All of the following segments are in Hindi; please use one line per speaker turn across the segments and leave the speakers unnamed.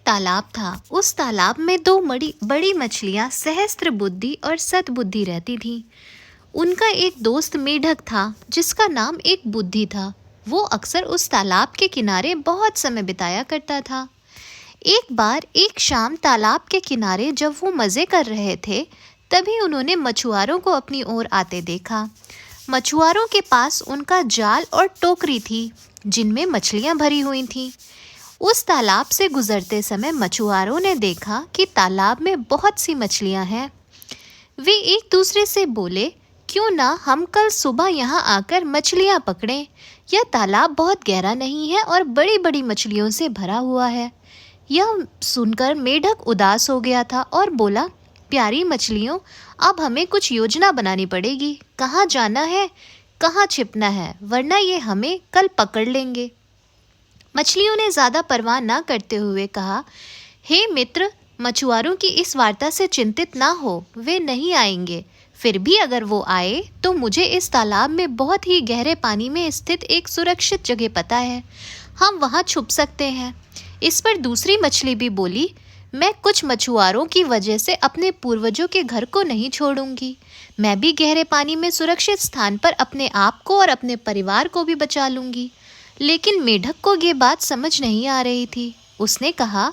तालाब था। उस तालाब में दो बड़ी बड़ी मछलियां सहस्त्र बुद्धि और सद्बुद्धि रहती थीं। उनका एक दोस्त मेढक था जिसका नाम एक बुद्धि था। वो अक्सर उस तालाब के किनारे बहुत समय बिताया करता था। एक बार एक शाम तालाब के किनारे जब वो मज़े कर रहे थे, तभी उन्होंने मछुआरों को अपनी ओर आते देखा। मछुआरों के पास उनका जाल और टोकरी थी जिनमें मछलियां भरी हुई थीं। उस तालाब से गुजरते समय मछुआरों ने देखा कि तालाब में बहुत सी मछलियां हैं। वे एक दूसरे से बोले, क्यों ना हम कल सुबह यहाँ आकर मछलियां पकड़ें। यह तालाब बहुत गहरा नहीं है और बड़ी बड़ी मछलियों से भरा हुआ है। यह सुनकर मेढक उदास हो गया था और बोला, प्यारी मछलियों, अब हमें कुछ योजना बनानी पड़ेगी। कहाँ जाना है, कहाँ छिपना है, वरना ये हमें कल पकड़ लेंगे। मछलियों ने ज़्यादा परवाह न करते हुए कहा, हे मित्र, मछुआरों की इस वार्ता से चिंतित ना हो, वे नहीं आएंगे। फिर भी अगर वो आए तो मुझे इस तालाब में बहुत ही गहरे पानी में स्थित एक सुरक्षित जगह पता है। हम वहाँ छुप सकते हैं। इस पर दूसरी मछली भी बोली, मैं कुछ मछुआरों की वजह से अपने पूर्वजों के घर को नहीं छोड़ूंगी। मैं भी गहरे पानी में सुरक्षित स्थान पर अपने आप को और अपने परिवार को भी बचा लूंगी। लेकिन मेढक को ये बात समझ नहीं आ रही थी। उसने कहा,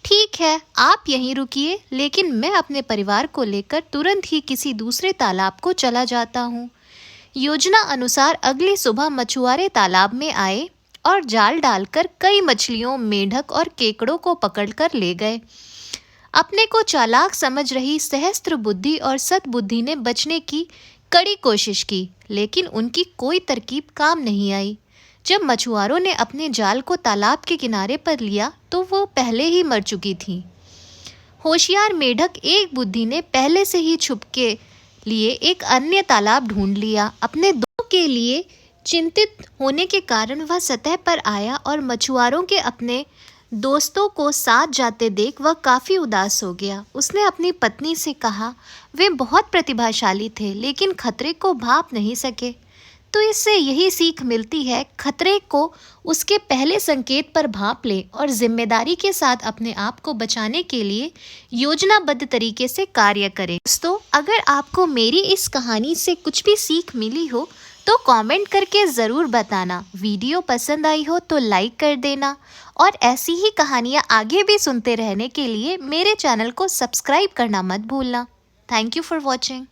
ठीक है, आप यहीं रुकिए, लेकिन मैं अपने परिवार को लेकर तुरंत ही किसी दूसरे तालाब को चला जाता हूँ। योजना अनुसार अगली सुबह मछुआरे तालाब में आए और जाल डालकर कई मछलियों, मेढक और केकड़ों को पकड़कर ले गए। अपने को चालाक समझ रही सहस्त्र बुद्धि और सद्बुद्धि ने बचने की कड़ी कोशिश की, लेकिन उनकी कोई तरकीब काम नहीं आई। जब मछुआरों ने अपने जाल को तालाब के किनारे पर लिया तो वो पहले ही मर चुकी थीं। होशियार मेढक एक बुद्धि ने पहले से ही छुप के लिए एक अन्य तालाब ढूंढ लिया। अपने दोस्तों के लिए चिंतित होने के कारण वह सतह पर आया और मछुआरों के अपने दोस्तों को साथ जाते देख वह काफ़ी उदास हो गया। उसने अपनी पत्नी से कहा, वे बहुत प्रतिभाशाली थे लेकिन खतरे को भांप नहीं सके। तो इससे यही सीख मिलती है, खतरे को उसके पहले संकेत पर भांप ले और जिम्मेदारी के साथ अपने आप को बचाने के लिए योजनाबद्ध तरीके से कार्य करें। दोस्तों, अगर आपको मेरी इस कहानी से कुछ भी सीख मिली हो तो कमेंट करके ज़रूर बताना। वीडियो पसंद आई हो तो लाइक कर देना और ऐसी ही कहानियाँ आगे भी सुनते रहने के लिए मेरे चैनल को सब्सक्राइब करना मत भूलना। Thank you for watching.